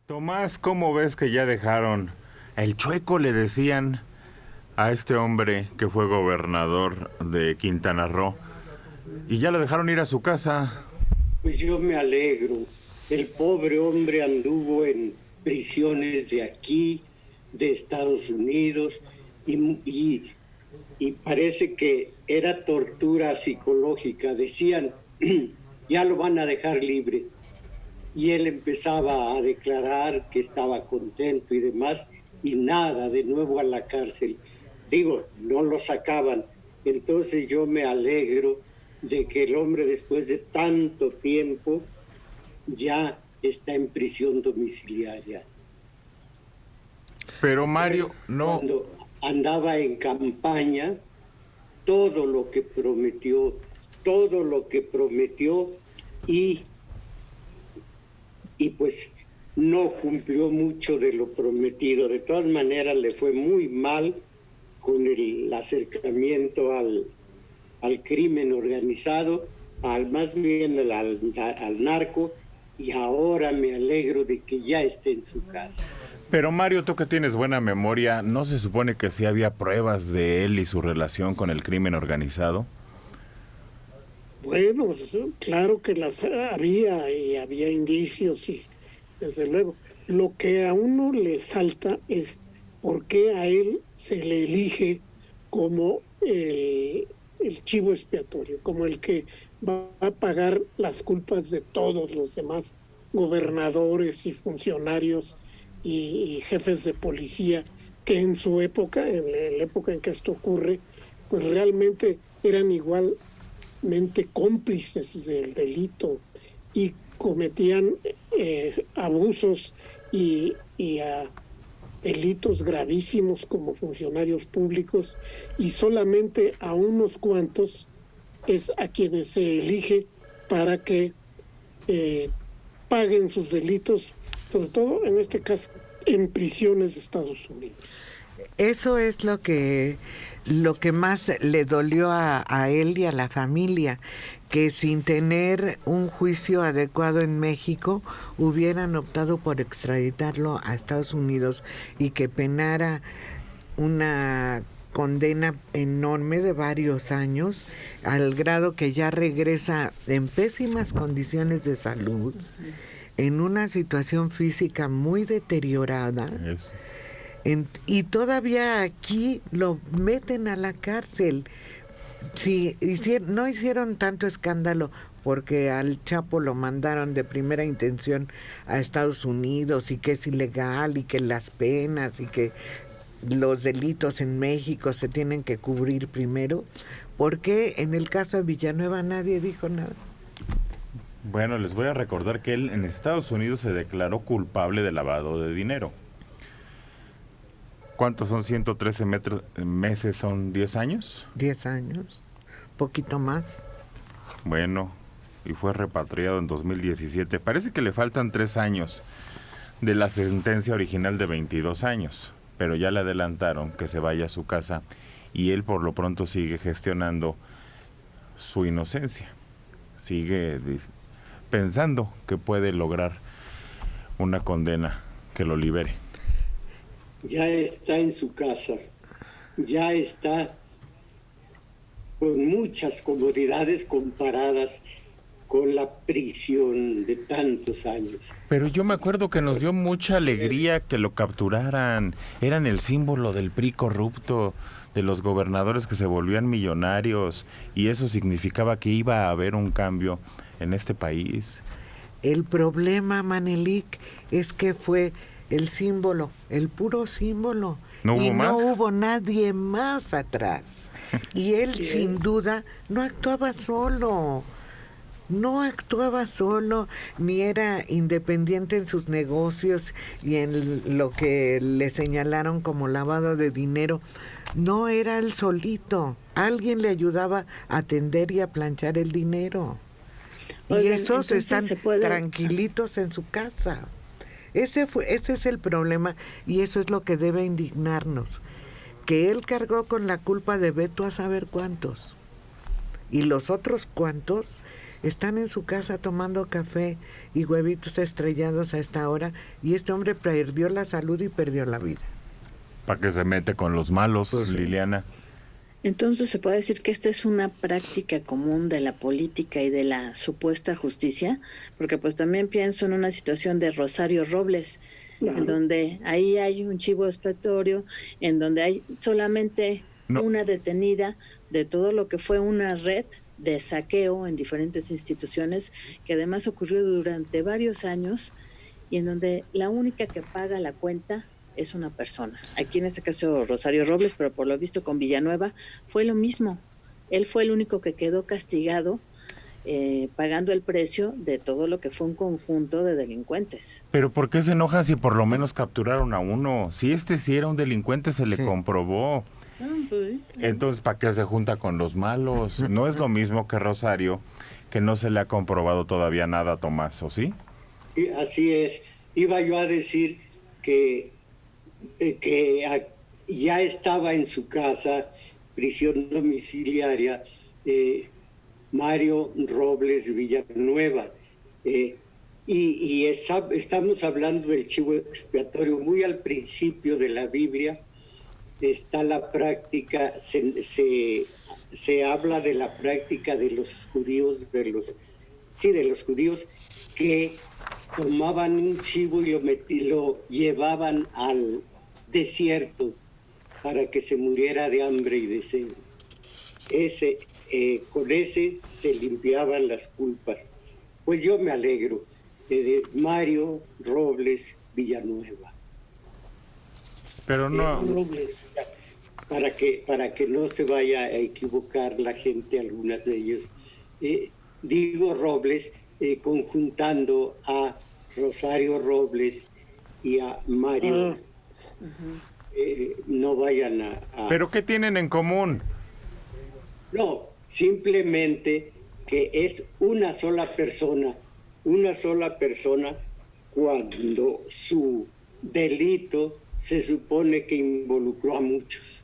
Tomás, ¿cómo ves que ya dejaron? El Chueco le decían a este hombre que fue gobernador de Quintana Roo y ya lo dejaron ir a su casa. Pues yo me alegro. El pobre hombre anduvo en prisiones de aquí, de Estados Unidos, y, y parece que era tortura psicológica. Decían, ya lo van a dejar libre. Y él empezaba a declarar que estaba contento y demás, y nada, de nuevo a la cárcel. Digo, no lo sacaban. Entonces yo me alegro de que el hombre, después de tanto tiempo, ya está en prisión domiciliaria. Pero Mario, no. Cuando andaba en campaña, todo lo que prometió, todo lo que prometió, y, y pues no cumplió mucho de lo prometido. De todas maneras, le fue muy mal con el acercamiento al crimen organizado, más bien al narco, y ahora me alegro de que ya esté en su casa. Pero Mario, tú que tienes buena memoria, ¿no se supone que sí había pruebas de él y su relación con el crimen organizado? Bueno, claro que las había y había indicios y desde luego. Lo que a uno le salta es por qué a él se le elige como el chivo expiatorio, como el que va a pagar las culpas de todos los demás gobernadores y funcionarios y jefes de policía que en su época, en la época en que esto ocurre, pues realmente eran igualmente cómplices del delito y cometían abusos y delitos gravísimos como funcionarios públicos, y solamente a unos cuantos es a quienes se elige para que paguen sus delitos, sobre todo en este caso en prisiones de Estados Unidos. Eso es lo que más le dolió a él y a la familia, que sin tener un juicio adecuado en México hubieran optado por extraditarlo a Estados Unidos y que penara una condena enorme de varios años, al grado que ya regresa en pésimas condiciones de salud, en una situación física muy deteriorada. Eso. Y todavía aquí lo meten a la cárcel. Sí, no hicieron tanto escándalo porque al Chapo lo mandaron de primera intención a Estados Unidos y que es ilegal y que las penas y que los delitos en México se tienen que cubrir primero. Porque en el caso de Villanueva nadie dijo nada. Bueno, les voy a recordar que él en Estados Unidos se declaró culpable de lavado de dinero. ¿Cuántos son 113 meses? ¿Son 10 años? 10 años, poquito más. Bueno, y fue repatriado en 2017. Parece que le faltan 3 años de la sentencia original de 22 años, pero ya le adelantaron que se vaya a su casa y él por lo pronto sigue gestionando su inocencia. Sigue pensando que puede lograr una condena que lo libere. Ya está en su casa, ya está con muchas comodidades comparadas con la prisión de tantos años. Pero yo me acuerdo que nos dio mucha alegría que lo capturaran. Eran el símbolo del PRI corrupto, de los gobernadores que se volvían millonarios, y eso significaba que iba a haber un cambio en este país. El problema, Manelik, es que fue el símbolo, el puro símbolo. ¿No hubo más? No hubo nadie más atrás. Y él sin duda no actuaba solo. No actuaba solo, ni era independiente en sus negocios y en lo que le señalaron como lavado de dinero. No era él solito. Alguien le ayudaba a tender y a planchar el dinero. Oigan, y esos están puede... tranquilitos en su casa. Ese es el problema, y eso es lo que debe indignarnos. Que él cargó con la culpa de veto a saber cuántos. Y los otros cuantos están en su casa tomando café y huevitos estrellados a esta hora, y este hombre perdió la salud y perdió la vida. ¿Para qué se mete con los malos, Pues sí. Liliana? Entonces se puede decir que esta es una práctica común de la política y de la supuesta justicia, porque pues también pienso en una situación de Rosario Robles, Claro. en donde ahí hay un chivo expiatorio, en donde hay solamente una detenida de todo lo que fue una red de saqueo en diferentes instituciones, que además ocurrió durante varios años, y en donde la única que paga la cuenta es una persona. Aquí en este caso Rosario Robles, pero por lo visto con Villanueva fue lo mismo. Él fue el único que quedó castigado, pagando el precio de todo lo que fue un conjunto de delincuentes. Pero ¿por qué se enojan si por lo menos capturaron a uno? Si este sí era un delincuente, se le comprobó. Entonces, ¿para qué se junta con los malos? No es lo mismo que Rosario, que no se le ha comprobado todavía nada a Tomás, ¿o sí? Y así es. Iba yo a decir que ya estaba en su casa, prisión domiciliaria, Mario Robles Villanueva. Estamos hablando del chivo expiatorio. Muy al principio de la Biblia está la práctica, se habla de la práctica de los judíos, de los judíos que tomaban un chivo y lo llevaban al desierto para que se muriera de hambre y de sed. Con ese se limpiaban las culpas. Pues yo me alegro de Mario Robles Villanueva. Pero no. Robles. Para que no se vaya a equivocar la gente, algunas de ellos. Digo Robles, conjuntando a Rosario Robles y a Mario. No vayan a... ¿Pero qué tienen en común? No, simplemente que es una sola persona cuando su delito se supone que involucró a muchos.